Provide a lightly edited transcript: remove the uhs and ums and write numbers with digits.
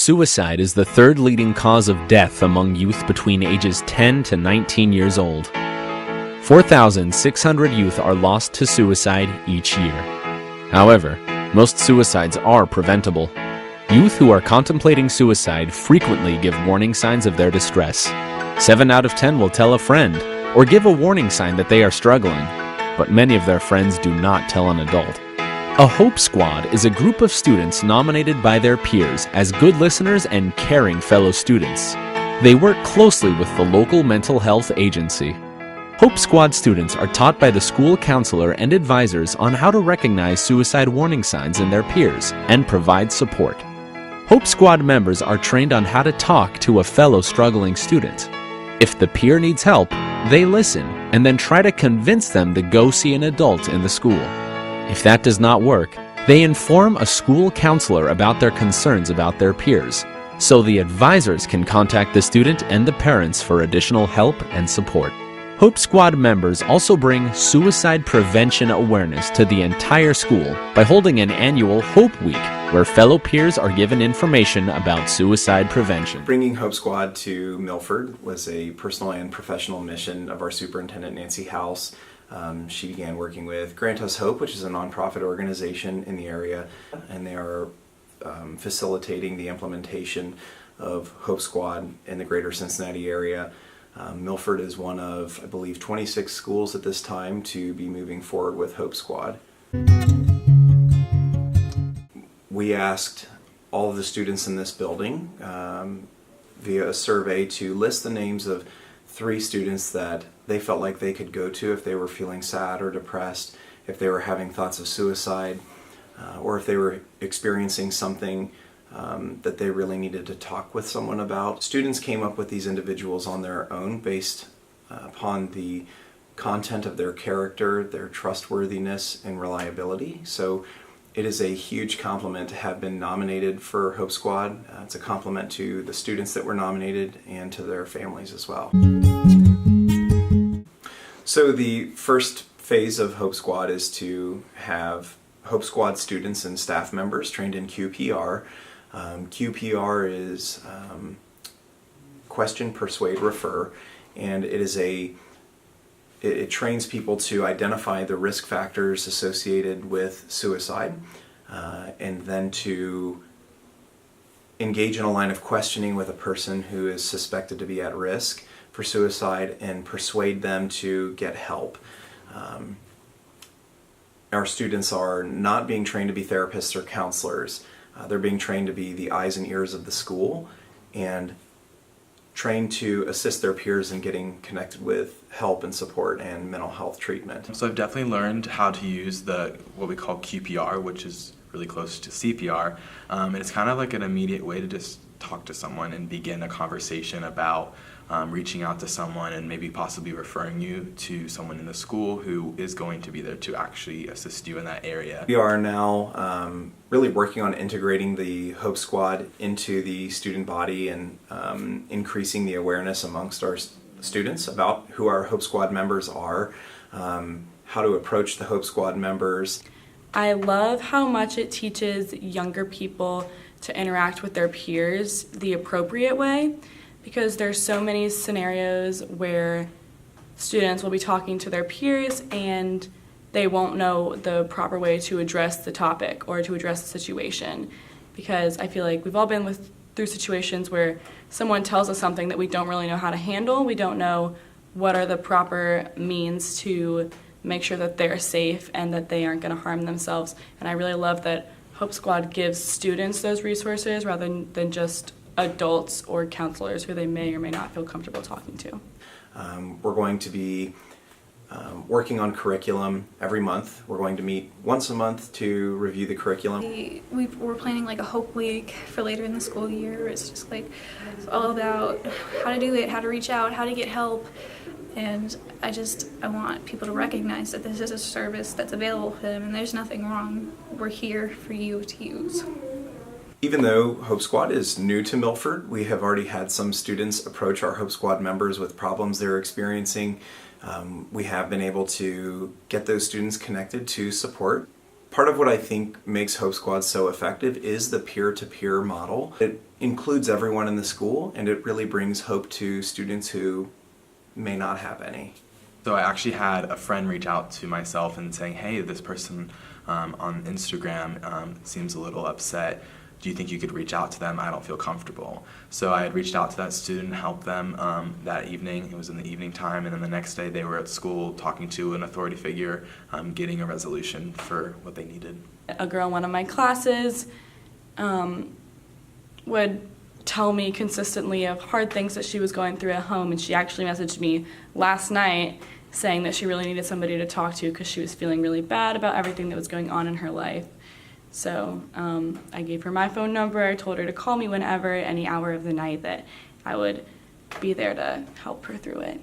Suicide is the third leading cause of death among youth between ages 10 to 19 years old. 4,600 youth are lost to suicide each year. However, most suicides are preventable. Youth who are contemplating suicide frequently give warning signs of their distress. 7 out of 10 will tell a friend or give a warning sign that they are struggling, but many of their friends do not tell an adult. A Hope Squad is a group of students nominated by their peers as good listeners and caring fellow students. They work closely with the local mental health agency. Hope Squad students are taught by the school counselor and advisors on how to recognize suicide warning signs in their peers and provide support. Hope Squad members are trained on how to talk to a fellow struggling student. If the peer needs help, they listen and then try to convince them to go see an adult in the school. If that does not work, they inform a school counselor about their concerns about their peers, so the advisors can contact the student and the parents for additional help and support. Hope Squad members also bring suicide prevention awareness to the entire school by holding an annual Hope Week, where fellow peers are given information about suicide prevention. Bringing Hope Squad to Milford was a personal and professional mission of our superintendent, Nancy House. She began working with Grant Us Hope, which is a nonprofit organization in the area, and they are facilitating the implementation of Hope Squad in the greater Cincinnati area. Milford is one of, I believe, 26 schools at this time to be moving forward with Hope Squad. We asked all of the students in this building via a survey to list the names of 3 students that they felt like they could go to if they were feeling sad or depressed, if they were having thoughts of suicide, or if they were experiencing something that they really needed to talk with someone about. Students came up with these individuals on their own based upon the content of their character, their trustworthiness, and reliability. So it is a huge compliment to have been nominated for Hope Squad. It's a compliment to the students that were nominated and to their families as well. So the first phase of Hope Squad is to have Hope Squad students and staff members trained in QPR. QPR is question, persuade, refer, and it trains people to identify the risk factors associated with suicide, and then to engage in a line of questioning with a person who is suspected to be at risk for suicide and persuade them to get help. Our students are not being trained to be therapists or counselors. They're being trained to be the eyes and ears of the school and trained to assist their peers in getting connected with help and support and mental health treatment. So I've definitely learned how to use what we call QPR, which is really close to CPR, and it's kind of like an immediate way to just talk to someone and begin a conversation about reaching out to someone and maybe possibly referring you to someone in the school who is going to be there to actually assist you in that area. We are now really working on integrating the Hope Squad into the student body and increasing the awareness amongst our students about who our Hope Squad members are, how to approach the Hope Squad members. I love how much it teaches younger people to interact with their peers the appropriate way, because there's so many scenarios where students will be talking to their peers and they won't know the proper way to address the topic or to address the situation. Because I feel like we've all been through situations where someone tells us something that we don't really know how to handle. We don't know what are the proper means to make sure that they're safe and that they aren't going to harm themselves. And I really love that Hope Squad gives students those resources rather than just adults or counselors who they may or may not feel comfortable talking to. We're going to be working on curriculum every month. We're going to meet once a month to review the curriculum. We're planning like a Hope Week for later in the school year. It's just like it's all about how to do it, how to reach out, how to get help. And I want people to recognize that this is a service that's available to them and there's nothing wrong. We're here for you to use. Even though Hope Squad is new to Milford, we have already had some students approach our Hope Squad members with problems they're experiencing. We have been able to get those students connected to support. Part of what I think makes Hope Squad so effective is the peer-to-peer model. It includes everyone in the school, and it really brings hope to students who may not have any. So I actually had a friend reach out to myself and saying, hey, this person on Instagram seems a little upset. Do you think you could reach out to them? I don't feel comfortable. So I had reached out to that student, helped them that evening. It was in the evening time, and then the next day they were at school talking to an authority figure, getting a resolution for what they needed. A girl in one of my classes would tell me consistently of hard things that she was going through at home, and she actually messaged me last night saying that she really needed somebody to talk to because she was feeling really bad about everything that was going on in her life. So I gave her my phone number. I told her to call me whenever, any hour of the night, that I would be there to help her through it.